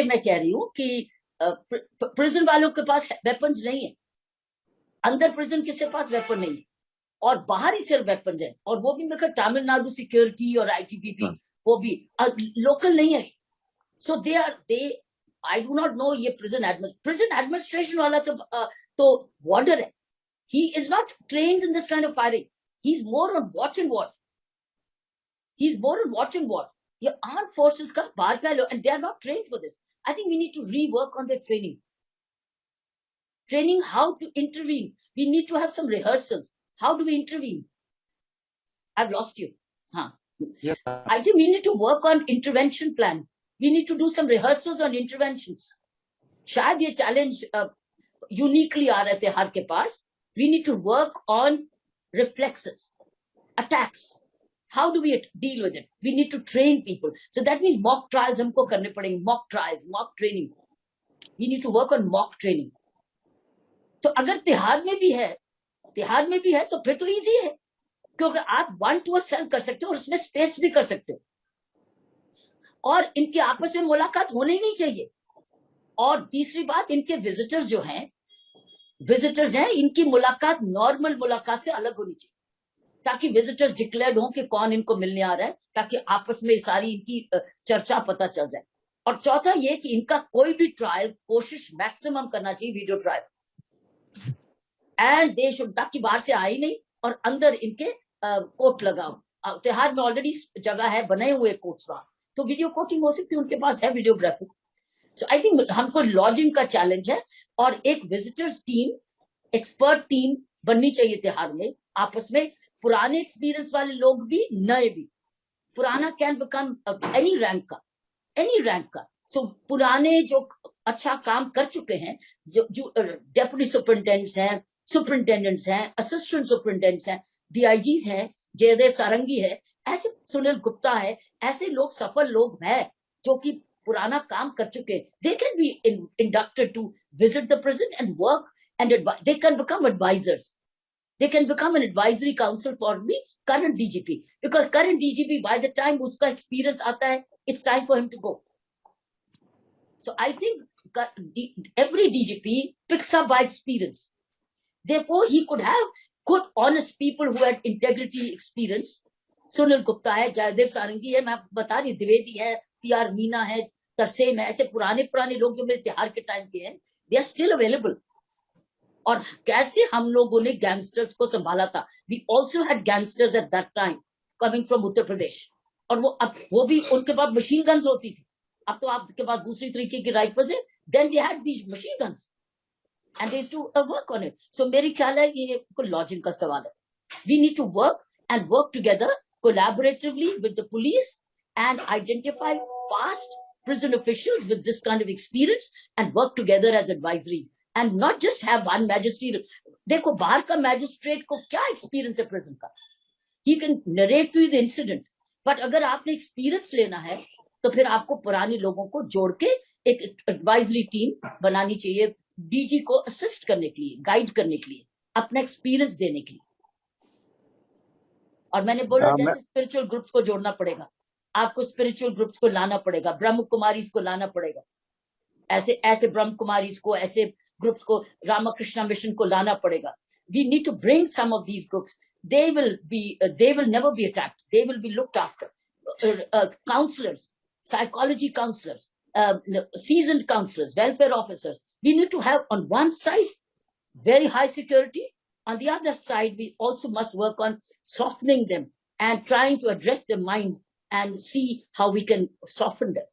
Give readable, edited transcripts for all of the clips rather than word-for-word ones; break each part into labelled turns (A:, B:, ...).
A: मैं कह रही हूँ कि प्रिजन वालों के पास वेपन्स नहीं है, अंदर प्रिजन किसी के पास वेपन नहीं है, और बाहर ही सिर्फ वेपन्स है, और वो भी मैं तमिलनाडु सिक्योरिटी और आईटीबीपी, वो भी लोकल नहीं है। सो दे आई डू नॉट नो ये प्रिजन एडमिनिस्ट्रेशन वाला तो वार्डर है। He is not trained in this kind of firing. He's more on watch and watch. He's more on watch and watch. Your armed forces ka bahar ka lo, and they are not trained for this. I think we need to rework on their training. Training how to intervene. We need to have some rehearsals. How do we intervene? I've lost you. Huh.
B: Yeah.
A: I think we need to work on intervention plan. We need to do some rehearsals on interventions. शायद ये challenge uniquely आ रहे थे हर के पास. We need to work on reflexes, attacks. How do we deal with it? We need to train people. So that means mock trials हमको करने पड़ेंगे, mock trials, mock training. We need to work on mock training. तो अगर तिहाड़ में भी है तो फिर तो easy है, क्योंकि आप 1 to 7 कर सकते हो और उसमें स्पेस भी कर सकते हो, और इनके आपस में मुलाकात होनी ही नहीं चाहिए। और तीसरी बात, इनके विजिटर्स हैं, इनकी मुलाकात नॉर्मल मुलाकात से अलग होनी चाहिए, ताकि विजिटर्स डिक्लेयर्ड हो कि कौन इनको मिलने आ रहा है, ताकि आपस में सारी इनकी चर्चा पता चल जाए। और चौथा ये कि इनका कोई भी ट्रायल कोशिश मैक्सिमम करना चाहिए video trial, and they should, ताकि बाहर से आए नहीं और अंदर इनके कोर्ट लगाओ। तिहाड़ में ऑलरेडी जगह है, बने हुए कोर्ट्स वहां, तो वीडियो कोचिंग हो सकती है, उनके पास है वीडियोग्राफी। सो आई थिंक हमको लॉजिंग का चैलेंज है, और एक विजिटर्स टीम, एक्सपर्ट टीम बननी चाहिए तिहाड़ में, आपस में पुराने एक्सपीरियंस वाले लोग भी, नए भी। पुराना कैन बिकम एनी रैंक का। सो पुराने जो अच्छा काम कर चुके हैं, जो डेप्यूटी सुपरिटेंडेंट्स हैं, असिस्टेंट सुपरिटेंडेंट्स हैं, डीआईजीज हैं, जयदेव सारंगी है, ऐसे सुनील गुप्ता है, ऐसे लोग सफल लोग हैं जो कि पुराना काम कर चुके। They can be inducted to visit the prison and work, and they can become advisors. They can become an advisory council for the current DGP, because current DGP, by the time uska experience aata hai, it's time for him to go. So I think every DGP picks up by experience. Therefore, he could have good, honest people who had integrity experience. Sunil Gupta है, जयदेव सारंगी है, मैं बता रही, द्विवेदी है, PR Meena है, तरसेम है, ऐसे पुराने लोग जो मेरे तिहाड़ के टाइम के हैं, दे आर स्टिल अवेलेबल। और कैसे हम लोगों ने गैंगस्टर्स को संभाला था, we also had gangsters at that time coming from Uttar Pradesh, और वो भी उनके पास मशीन गन्स होती थी। अब तो आपके पास दूसरी तरीके की राइफल्स है, then they had these machine guns and they used to work on it. So मेरी ख्याल है ये लॉजिक का सवाल है। We need to work together collaboratively with the police and identify past prison officials with this kind of experience and work together as advisories, and not just have one magistrate. देखो बाहर का magistrate को क्या experience है prison का, he can narrate to you the incident, but अगर आपने experience लेना है तो फिर आपको पुराने लोगों को जोड़ के एक एडवाइजरी टीम बनानी चाहिए, डीजी को असिस्ट करने के लिए, गाइड करने के लिए, अपना एक्सपीरियंस देने के लिए। और मैंने बोला जैसे स्पिरिचुअल ग्रुप्स को जोड़ना पड़ेगा, आपको स्पिरिचुअल ग्रुप्स को लाना पड़ेगा, ब्रह्म कुमारीज को लाना पड़ेगा, ऐसे ब्रह्म कुमारीज को, ऐसे ग्रुप्स को, रामकृष्ण मिशन को लाना पड़ेगा। We need to bring some of these groups, they will never be attacked, they will be looked after. Counselors, psychology counselors, seasoned counselors, welfare officers, we need to have on one side very high security. On the other side, we also must work on softening them and trying to address their mind and see how we can soften them.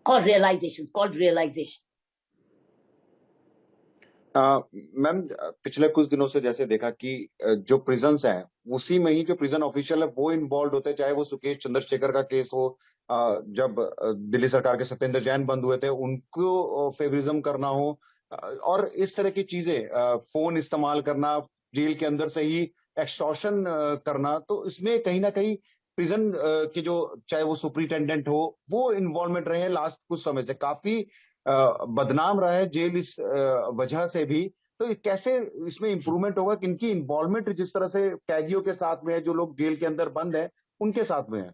A: Or realizations, called realization.
B: Ma'am, पिछले कुछ दिनों से जैसे देखा कि जो prisons हैं, उसी में ही जो प्रिजन ऑफिशियल है वो इन्वॉल्व होते हैं, चाहे वो सुकेश चंद्रशेखर का केस हो, जब दिल्ली सरकार के सत्येंद्र जैन बंद हुए थे उनको फेवरिज्म करना हो, और इस तरह की चीजें, फोन इस्तेमाल करना, जेल के अंदर से ही एक्सटॉर्शन करना, तो इसमें कहीं ना कहीं प्रिजन के जो चाहे वो सुपरिटेंडेंट हो वो इन्वॉल्वमेंट रहे हैं। लास्ट कुछ समय से काफी बदनाम रहा है जेल इस वजह से भी। तो कैसे इसमें इंप्रूवमेंट होगा कि इनकी इन्वॉल्वमेंट जिस तरह से कैदियों के साथ में है, जो लोग जेल के अंदर बंद है उनके साथ में है?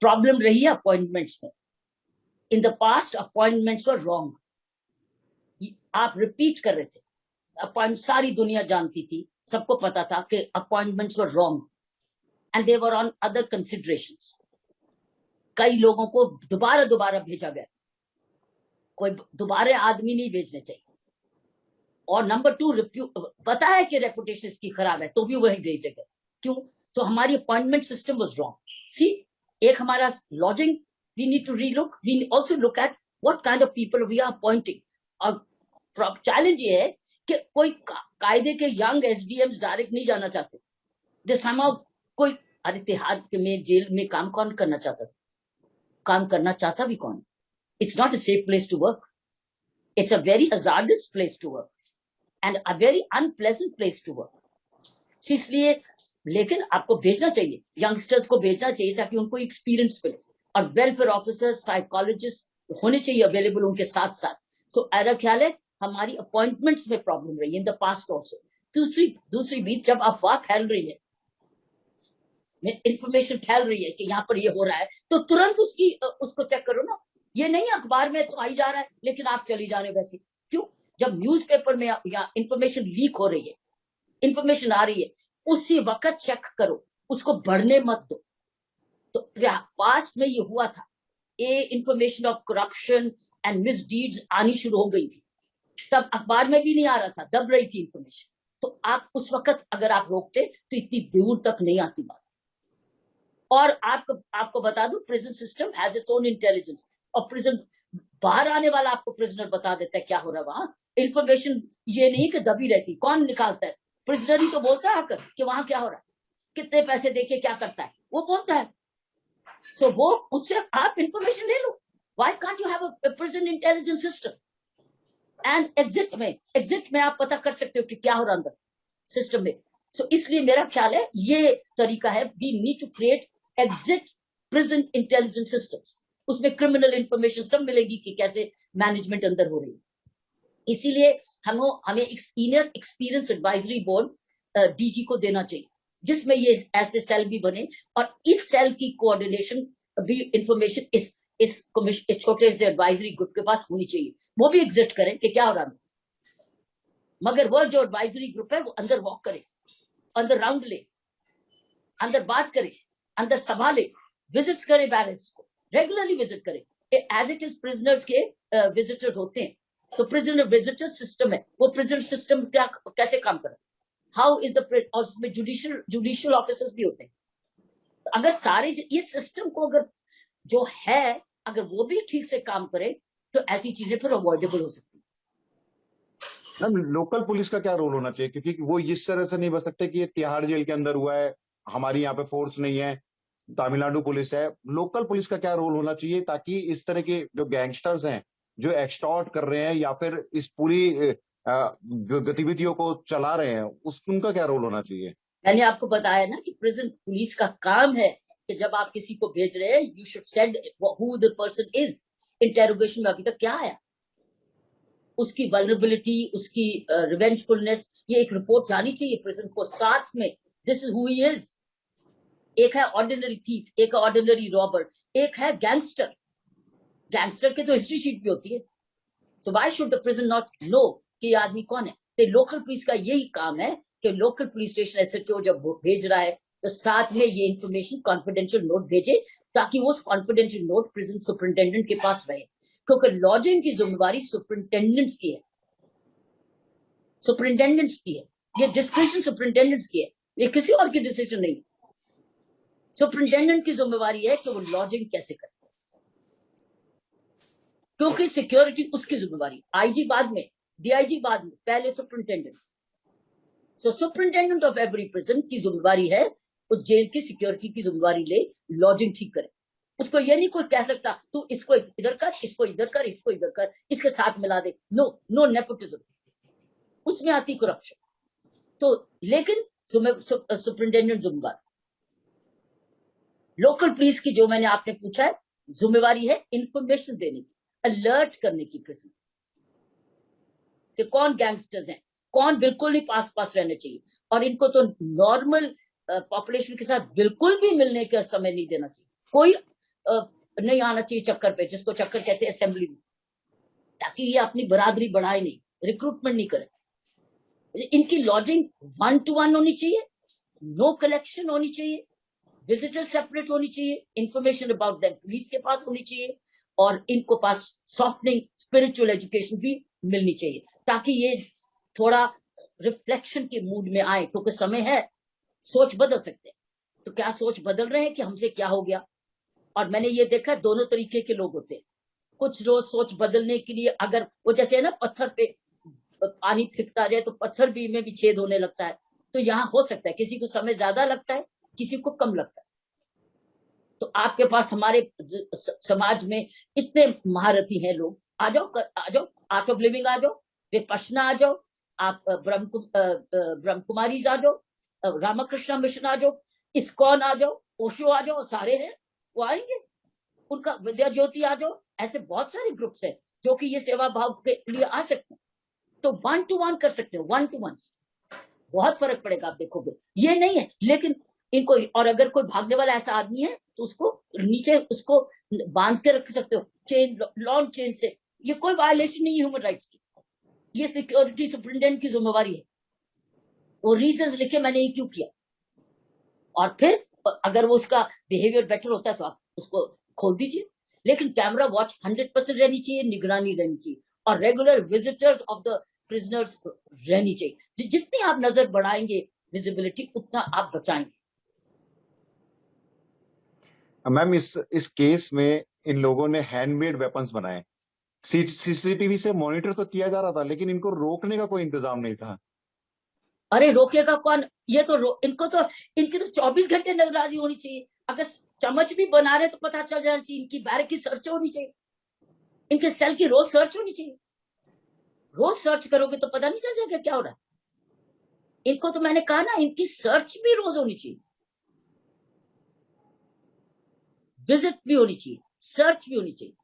A: प्रॉब्लम रही है अपॉइंटमेंट्स में, in the past appointments were wrong. आप रिपीट कर रहे थे, अपॉइंट सारी दुनिया जानती थी, सबको पता था कि appointments were wrong and they were on other considerations. कई लोगों को दोबारा दोबारा भेजा गया, कोई दोबारा आदमी नहीं भेजने चाहिए। और नंबर 2, पता है कि रेपुटेशन इसकी खराब है तो भी वही भेजे गए। क्यों? तो हमारी appointment system was wrong. See, एक हमारा lodging we need to relook, we also look at what kind of people we are appointing. और चैलेंज ये है कि कोई कायदे के यंग एसडीएम्स डायरेक्ट नहीं जाना चाहते। जैसे समाव कोई, अरे तिहाड़ में जेल में काम कौन करना चाहता था? काम करना चाहता भी कौन? It's not a safe place to work, it's a very hazardous place to work and a very unpleasant place to work. इसलिए लेकिन आपको भेजना चाहिए, यंगस्टर्स को भेजना चाहिए ताकि उनको एक्सपीरियंस मिले। और वेलफेयर ऑफिसर्स, साइकोलॉजिस्ट होने चाहिए अवेलेबल उनके साथ साथ। सो मेरा ख्याल है हमारी अपॉइंटमेंट्स में प्रॉब्लम रही इन द पास्ट ऑल्सो। दूसरी भी, जब अफवाह फैल रही है, इंफॉर्मेशन फैल रही है कि यहाँ पर ये हो रहा है, तो तुरंत उसको चेक करो ना। ये नहीं अखबार में तो आई जा रहा है लेकिन आप चली जा रहे हो वैसे। क्यों? जब न्यूज़पेपर में या इंफॉर्मेशन लीक हो रही है, इंफॉर्मेशन आ रही है, उसी वक्त चेक करो, उसको बढ़ने मत दो। तो पास्ट में ये हुआ था, ये information of corruption and misdeeds आनी शुरू हो गई थी, तब अखबार में भी नहीं आ रहा था, दब रही थी इंफॉर्मेशन। तो आप उस वक्त अगर आप रोकते तो इतनी दूर तक नहीं आती बात। और आपको बता दूं, prison system has its own intelligence. और प्रिजन बाहर आने वाला आपको प्रिजनर बता देता है क्या हो रहा है वहां। इंफॉर्मेशन ये नहीं कि दबी रहती, कौन निकालता है? प्रिजनर ही तो बोलता है आकर कि वहां क्या हो रहा है, कितने पैसे देके क्या करता है, वो बोलता है। सो वो उससे आप इंफॉर्मेशन ले लो। Why can't you have a prison intelligence system? And exit में आप पता कर सकते हो कि क्या हो रहा है अंदर सिस्टम में। सो इसलिए मेरा ख्याल है ये तरीका है, we need to create exit prison intelligence systems. उसमें क्रिमिनल इंफॉर्मेशन सब मिलेगी कि कैसे मैनेजमेंट अंदर हो रही है। इसीलिए हमें एक senior experience advisory board DG को देना चाहिए, जिसमें ये ऐसे सेल भी बने और इस सेल की कोऑर्डिनेशन भी इंफॉर्मेशन इस छोटे से एडवाइजरी ग्रुप के पास होनी चाहिए। वो भी एग्जिट करें कि क्या हो रहा है, मगर वो जो एडवाइजरी ग्रुप है वो अंदर वॉक करे, अंदर राउंड ले, अंदर बात करे, अंदर सभा ले, विजिट्स करे, बैरक्स को रेगुलरली विजिट करे। एज इट इज प्रिजनर्स के विजिटर्स होते हैं, तो प्रिजनर विजिटर सिस्टम है, वो प्रिजनर सिस्टम क्या कैसे काम कर रहा है, हाउ इज द, और उसमें जुडिशियल ऑफिसर्स भी होते हैं। तो अगर सारे ये सिस्टम को अगर जो है अगर वो भी ठीक से काम करे तो ऐसी चीजें फिर अवॉइडेबल हो सकती है।
B: मैम, लोकल पुलिस का क्या रोल होना चाहिए? क्योंकि वो इस तरह से नहीं बच सकते कि ये तिहाड़ जेल के अंदर हुआ है, हमारी यहाँ पे फोर्स नहीं है, तमिलनाडु पुलिस है। लोकल पुलिस का क्या रोल होना चाहिए ताकि इस तरह के जो गैंगस्टर्स हैं जो एक्सटॉर्ट कर रहे हैं या फिर इस पूरी गतिविधियों को चला रहे हैं, उनका क्या रोल होना चाहिए?
A: मैंने आपको बताया ना कि प्रिजन पुलिस का काम है कि जब आप किसी को भेज रहे हैं you should send who the person is. Interrogation में अभी तक क्या आया, उसकी वल्नरेबिलिटी, उसकी रिवेंजफुलनेस, ये एक रिपोर्ट जानी चाहिए प्रिजन को साथ में, this is who he is. एक है ऑर्डिनरी थीफ, एक है ऑर्डिनरी रॉबर, एक है गैंगस्टर। गैंगस्टर के तो हिस्ट्री शीट भी होती है। So why should the prison not know कि ये आदमी कौन है? तो लोकल पुलिस का यही काम है कि लोकल पुलिस स्टेशन एसएचओ जब भेज रहा है तो साथ में ये इंफॉर्मेशन कॉन्फिडेंशियल नोट भेजे, ताकि वो कॉन्फिडेंशियल नोट प्रिजन सुपरिटेंडेंट के पास रहे, क्योंकि लॉजिंग की जिम्मेवारी सुपरिटेंडेंट्स की है, सुपरिटेंडेंट्स की है, ये डिस्क्रिप्शन सुपरिटेंडेंट्स की है, ये किसी और की डिसीजन नहीं। सुपरिटेंडेंट की जिम्मेवारी है कि वो लॉजिंग कैसे करे, क्योंकि सिक्योरिटी उसकी जिम्मेवारी। आईजी बाद में, डीआईजी बाद में, पहले superintendent. So superintendent of every prison की जिम्मेवारी है उस जेल की सिक्योरिटी की जिम्मेवारी ले, लॉजिंग ठीक करे। उसको ये नहीं कोई कह सकता तू इसको इधर कर, इसको इधर कर, इसको इधर कर, इसके साथ मिला दे। नो, नो नेपोटिज्म, उसमें आती करप्शन। तो लेकिन सुपरिटेंडेंट जिम्मेवार। लोकल पुलिस की जो मैंने आपने पूछा है जिम्मेवारी है इंफॉर्मेशन देने की, अलर्ट करने की प्रिजन कि कौन गैंगस्टर्स हैं, कौन बिल्कुल नहीं पास रहने चाहिए, और इनको तो नॉर्मल पॉपुलेशन के साथ बिल्कुल भी मिलने का समय नहीं देना चाहिए। कोई नहीं आना चाहिए चक्कर पे, जिसको चक्कर कहते हैं असेंबली में, ताकि ये अपनी बरादरी बढ़ाए नहीं, रिक्रूटमेंट नहीं करे। इनकी लॉजिंग 1 to 1 होनी चाहिए, नो कलेक्शन होनी चाहिए, विजिटर सेपरेट होनी चाहिए, इंफॉर्मेशन अबाउट दैम पुलिस के पास होनी चाहिए, और इनको पास सॉफ्टनिंग स्पिरिचुअल एजुकेशन भी मिलनी चाहिए, ताकि ये थोड़ा रिफ्लेक्शन के मूड में आए, क्योंकि समय है, सोच बदल सकते हैं। तो क्या सोच बदल रहे हैं कि हमसे क्या हो गया? और मैंने ये देखा दोनों तरीके के लोग होते हैं। कुछ रोज सोच बदलने के लिए, अगर वो जैसे है ना, पत्थर पे पानी फेंकता जाए तो पत्थर भी में भी छेद होने लगता है। तो यहाँ हो सकता है किसी को समय ज्यादा लगता है, किसी को कम लगता है। तो आपके पास हमारे समाज में इतने महारथी हैं लोग, आ जाओ आर्ट ऑफ लिविंग आ जाओ, विपश्यना आ जाओ, आप ब्रह्म कुमारी आ जाओ, रामकृष्ण मिशन आ जाओ, इस्कॉन आ जाओ, ओशो आ जाओ, सारे हैं, वो आएंगे। उनका विद्या ज्योति आ जाओ, ऐसे बहुत सारे ग्रुप्स हैं जो कि ये सेवा भाव के लिए आ सकते हैं। तो 1 to 1 कर सकते हो, 1 to 1, बहुत फर्क पड़ेगा, आप देखोगे। ये नहीं है लेकिन इनको, और अगर कोई भागने वाला ऐसा आदमी है तो उसको नीचे उसको बांध के रख सकते हो, चेन, लॉन्ग चेन से। ये कोई वायलेशन नहीं है ह्यूमन राइट्स की, ये सिक्योरिटी सुपरिटेंडेंट की जिम्मेवारी है। वो रीजंस लिखे मैंने ये क्यों किया, और फिर अगर वो उसका बिहेवियर बेटर होता है तो आप उसको खोल दीजिए। लेकिन कैमरा वॉच 100% रहनी चाहिए, निगरानी रहनी चाहिए, और regular visitors of the prisoners रहनी चाहिए। जितनी आप नजर बढ़ाएंगे विजिबिलिटी, उतना आप बचाएंगे।
B: मैम, इस केस में इन लोगों ने हैंडमेड वेपन्स बनाए, सीसीटीवी से मॉनिटर तो किया जा रहा था, लेकिन इनको रोकने का कोई इंतजाम नहीं था।
A: अरे रोकेगा कौन? ये तो इनको तो, इनकी तो 24 घंटे निगरानी होनी चाहिए। अगर चम्मच भी बना रहे तो पता चल जाना चाहिए। इनकी बैरक की सर्च होनी चाहिए, इनके सेल की रोज सर्च होनी चाहिए। रोज सर्च करोगे तो पता नहीं चल जाएगा क्या हो रहा है। इनको तो मैंने कहा ना, इनकी सर्च भी रोज होनी चाहिए, विजिट भी होनी चाहिए, सर्च भी होनी चाहिए।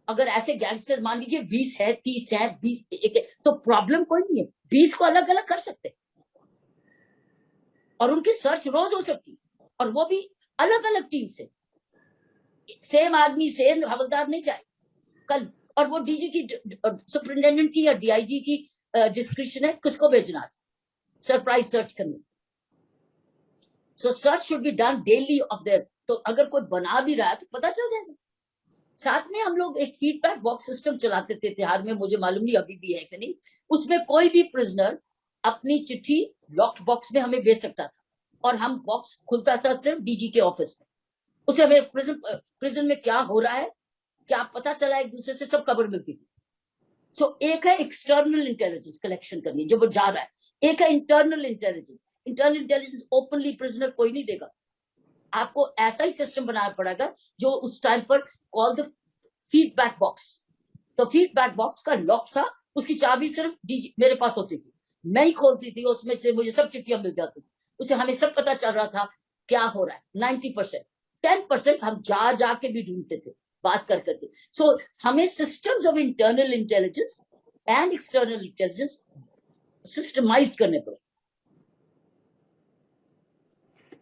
A: अगर ऐसे गैंगस्टर मान लीजिए 20 है, 30 है, 20 एक है, तो प्रॉब्लम कोई नहीं है, 20 को अलग अलग कर सकते, और उनकी सर्च रोज हो सकती, और वो भी अलग अलग टीम से। सेम आदमी से हवलदार नहीं जाए कल, और वो डीजी की, सुपरिटेंडेंट की या डीआईजी की डिस्क्रिप्शन है किसको भेजना, सरप्राइज सर्च करने। सो search should be done daily of their. तो अगर कोई बना भी रहा है तो पता चल जाएगा। साथ में हम लोग एक फीडबैक बॉक्स सिस्टम चलाते थे तिहाड़ में, मुझे मालूम नहीं अभी भी है कि नहीं। उसमें कोई भी प्रिजनर अपनी चिट्ठी लॉक्ड बॉक्स में हमें भेज सकता था, और हम बॉक्स खुलता था सिर्फ डीजी के ऑफिस में। उसे हमें प्रिजन में क्या हो रहा है, क्या पता चला, एक दूसरे से सब खबर मिलती थी। सो एक है एक्सटर्नल इंटेलिजेंस कलेक्शन करनी, जो वो जा रहा है। एक है internal intelligence. Internal intelligence openly prisoner कोई नहीं देगा, आपको ऐसा ही सिस्टम बनाना पड़ेगा जो उस टाइम पर कॉल द फीडबैक बॉक्स। तो फीडबैक बॉक्स का लॉक था, उसकी चाबी सिर्फ डीजी मेरे पास होती थी, मैं ही खोलती थी, उसमें से मुझे सब चिट्ठियां मिल जाती थी। उसे हमें सब पता चल रहा था क्या हो रहा है। 90%, 10% हम जाके भी ढूंढते थे, बात कर करके। सो हमें systems of internal intelligence and external intelligence systemise करने पड़े।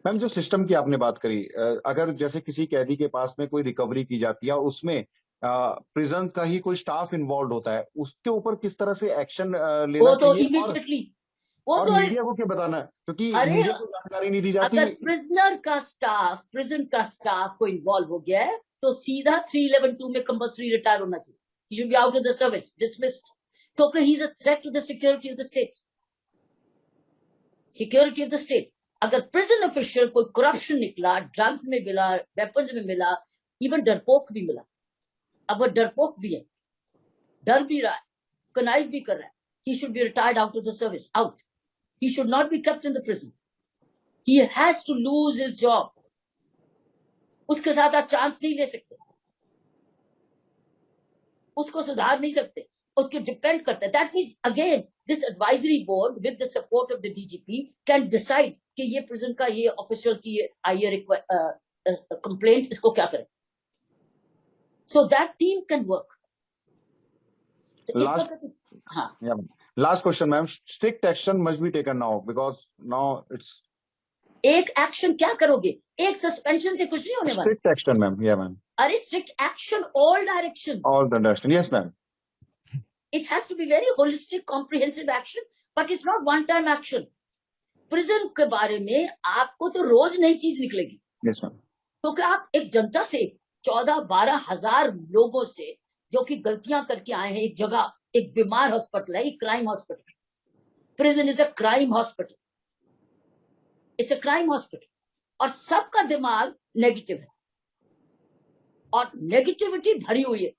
B: मैम, जो सिस्टम की आपने बात करी, अगर जैसे किसी कैदी के पास में कोई रिकवरी की जाती है, उसमें प्रिजन का ही कोई स्टाफ इन्वॉल्व होता है, उसके ऊपर किस तरह से एक्शन लेना
A: वो तो
B: चाहिए,
A: इमीडिएटली,
B: और मीडिया को क्या बताना है, क्योंकि मीडिया को जानकारी नहीं दी जाती।
A: अगर प्रिजनर का स्टाफ, प्रिजन का स्टाफ को इन्वॉल्व हो गया है तो सीधा 311(2) में कंपल्सरी रिटायर होना चाहिए। He should be out of the service, dismissed, क्योंकि he is a threat to the security of the state. Security of the state. अगर प्रिजन ऑफिशियल कोई करप्शन निकला, ड्रग्स में मिला, वेपन्स में मिला, इवन डरपोक भी मिला, अब वो डरपोक भी है, डर भी रहा है, कनाइव भी कर रहा है, he should be retired out of the service, out. He should not be kept in the prison. He has to lose his job. उसके साथ आप चांस नहीं ले सकते, उसको सुधार नहीं सकते, उसके डिपेंड करता है। That means again this advisory board with the support of the DGP can decide कि ये प्रिजन का ये ऑफिशियल की आई कंप्लेंट, इसको क्या करें। So that team can work.
B: Last question ma'am, strict action must be taken now, because now it's,
A: एक action क्या करोगे, एक सस्पेंशन से कुछ नहीं होने वाला।
B: स्ट्रिक्ट एक्शन मैम, या ma'am,
A: Are strict action, all directions.
B: All the direction. Yes, ma'am.
A: It has to be very holistic, comprehensive action, but it's not one-time action. Prison के बारे में आपको तो रोज नई चीज निकलेगी.
B: Yes, ma'am.
A: तो क्या आप एक जनता से 14-12 हजार लोगों से जो कि गलतियां करके आए हैं, एक जगह एक बीमार हॉस्पिटल है, एक crime hospital. Prison is a crime hospital. It's a crime hospital. और सबका दिमाग नेगेटिव है और नेगेटिविटी भरी हुई है.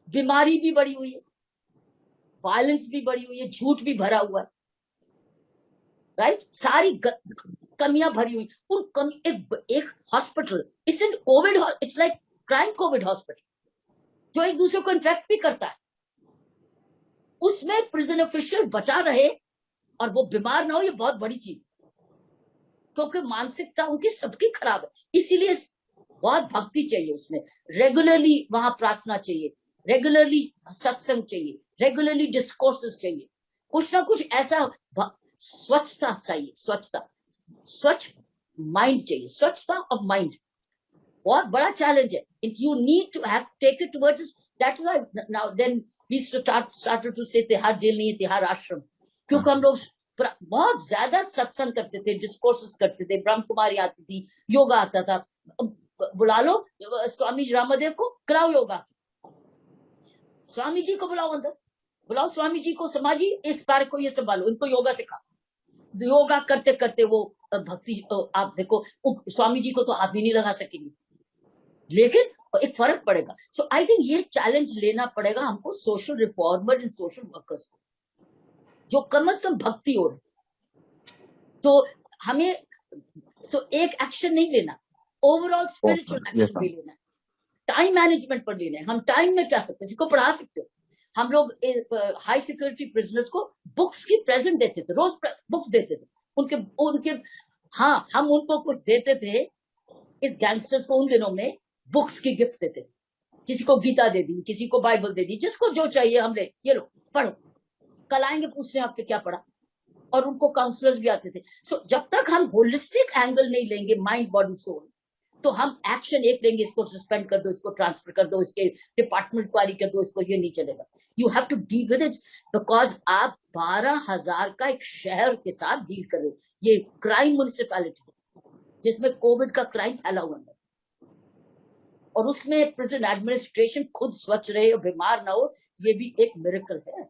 A: बीमारी भी बढ़ी हुई है, वायलेंस भी बढ़ी हुई है, झूठ भी भरा हुआ है. राइट? सारी कमियां भरी हुई. उन कमी एक hospital it's in Covid, it's like crime Covid hospital जो एक दूसरे को इन्फेक्ट भी करता है. उसमें प्रिजन ऑफिशियल बचा रहे और वो बीमार ना हो, ये बहुत बड़ी चीज, क्योंकि मानसिकता उनकी सबकी खराब है. इसीलिए बहुत भक्ति चाहिए उसमें. रेगुलरली वहां प्रार्थना चाहिए, रेगुलरली सत्संग चाहिए, रेगुलरली डिस्कोर्सेस चाहिए, कुछ ना कुछ ऐसा. स्वच्छता चाहिए, स्वच्छता, स्वच्छ माइंड चाहिए, स्वच्छता ऑफ माइंड बहुत बड़ा चैलेंज है. You need to have take it towards that. Now then we started to say Tihar jail नहीं है, तिहाड़ आश्रम. क्योंकि हम लोग बहुत ज्यादा सत्संग करते थे, डिस्कोर्सेस करते थे, ब्रह्म कुमारी आती थी, योगा आता था. बुला लो स्वामी रामदेव को, कराओ योगा. स्वामी जी को बुलाओ अंदर, बुलाओ स्वामी जी को, समाजी इस कार्य को ये संभालो, इनको योगा सिखाओ. योगा करते करते वो भक्ति, आप देखो स्वामी जी को तो हाथ भी नहीं लगा सकेंगे, लेकिन एक फर्क पड़ेगा. सो आई थिंक ये चैलेंज लेना पड़ेगा हमको, social reformer and social workers को, जो कम से कम भक्ति हो रहे. तो हमें एक एक्शन नहीं लेना, ओवरऑल स्पिरिचुअल एक्शन भी लेना है. टाइम मैनेजमेंट पर लेना है. हम टाइम में क्या सकते, किसी को पढ़ा सकते हो. हम लोग हाई सिक्योरिटी प्रिजनर्स को बुक्स की प्रेजेंट देते थे, रोज बुक्स देते थे उनके. हाँ, हम उनको कुछ देते थे. इस गैंगस्टर्स को उन दिनों में बुक्स की गिफ्ट देते थे. किसी को गीता दे दी, किसी को बाइबल दे दी, जिसको जो चाहिए हम ले, ये लो पढ़ो, कल आएंगे पूछने आपसे क्या पढ़ा. और उनको काउंसलर्स भी आते थे. सो जब तक हम होलिस्टिक एंगल नहीं लेंगे, माइंड बॉडी सोल, तो हम एक्शन एक लेंगे, इसको सस्पेंड कर दो, इसको ट्रांसफर कर दो, इसके डिपार्टमेंट क्वारी कर दो, इसको, ये नहीं चलेगा. You have to deal with it, because आप 12,000 का एक शहर के साथ डील कर रहे हो. ये क्राइम म्युनिसिपैलिटी है जिसमें कोविड का क्राइम फैला हुआ है, और उसमें प्रिजन एडमिनिस्ट्रेशन खुद स्वच्छ रहे और बीमार ना हो. ये भी एक मिरेकल है,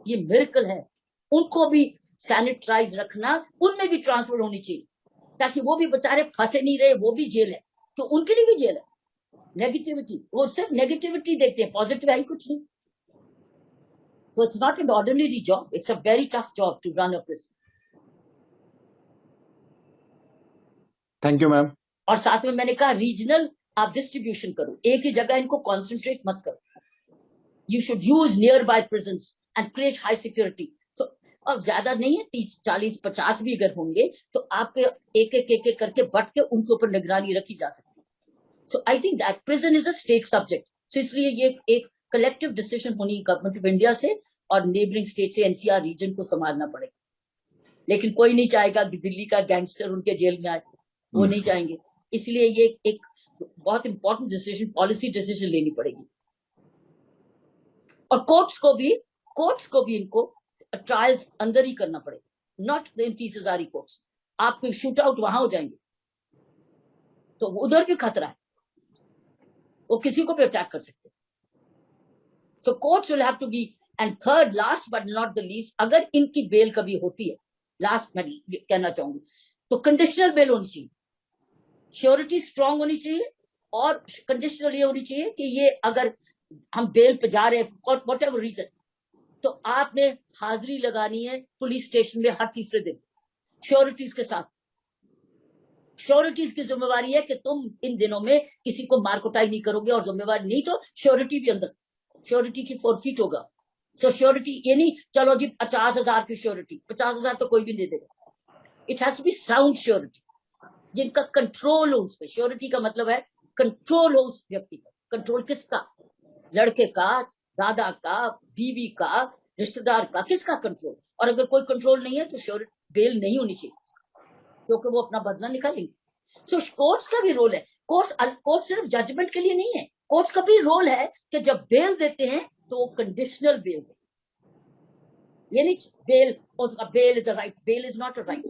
A: ये मिरेकल है. उनको भी सैनिटाइज रखना, उनमें भी ट्रांसफर होनी चाहिए, ताकि वो भी बेचारे फंसे नहीं रहे. वो भी जेल है, तो उनके लिए भी जेल है. नेगेटिविटी, वो सिर्फ नेगेटिविटी देखते हैं, पॉजिटिव है ही कुछ नहीं. तो it's not an ordinary job, it's a very tough job to run a prison.
B: Thank you ma'am.
A: और साथ में मैंने कहा रीजनल आप डिस्ट्रीब्यूशन करो, एक ही जगह इनको कॉन्सेंट्रेट मत करो. You should use near by prisons and create high security. So अब ज्यादा नहीं है, 30, 40, 50 भी अगर होंगे तो आपके एक एक करके बट के उनके ऊपर निगरानी रखी जा सकती है. So I think that prison is a state subject. So इसलिए ये एक कलेक्टिव डिसीजन होनी गवर्नमेंट ऑफ इंडिया से और नेबरिंग स्टेट से, एनसीआर रीजन को संभालना पड़ेगा. लेकिन कोई नहीं चाहेगा कि दिल्ली का गैंगस्टर उनके जेल में आए, वो नहीं चाहेंगे. इसलिए ये एक बहुत इंपॉर्टेंट डिसीजन, पॉलिसी डिसीजन लेनी पड़ेगी. और कोर्ट्स को भी इनको ट्रायल्स अंदर ही करना पड़ेगा, नॉट इन 30,000 कोर्ट्स. आपके शूट आउट वहां हो जाएंगे तो उधर भी खतरा है, वो किसी को भी अटैक कर सकते. So courts will have to be. And third, last but not the least, अगर इनकी बेल कभी होती है, लास्ट में कहना चाहूंगी, तो कंडीशनल बेल होनी चाहिए. श्योरिटी स्ट्रांग होनी चाहिए, और कंडीशनल ये होनी चाहिए कि ये अगर हम बेल पे जा रहे हैं फॉर वट एवर रीजन, तो आपने हाजिरी लगानी है पुलिस स्टेशन में हर तीसरे दिन, श्योरिटीज के साथ. श्योरिटीज की जिम्मेवारी है कि तुम इन दिनों में किसी को मार कुटाई नहीं करोगे, और जिम्मेवारी नहीं तो श्योरिटी भी अंदर, श्योरिटी की फोरफीट होगा. सो श्योरिटी ये नहीं चलो जी 50,000 की श्योरिटी, 50,000 तो कोई भी नहीं देगा. It has to be sound surety, जिनका कंट्रोल हो उस पर. श्योरिटी का मतलब है कंट्रोल हो उस व्यक्ति का. कंट्रोल किसका? लड़के का, दादा का, बीवी का, रिश्तेदार का, किसका कंट्रोल? और अगर कोई कंट्रोल नहीं है तो श्योरिटी बेल नहीं होनी चाहिए, क्योंकि वो अपना बदला निकालेंगे. सो कोर्ट्स का भी रोल है. कोर्ट सिर्फ जजमेंट के लिए नहीं है, कोर्ट्स का भी रोल है कि जब बेल देते हैं तो वो कंडीशनल बेल, ये नहीं bail is a right, bail is not a right.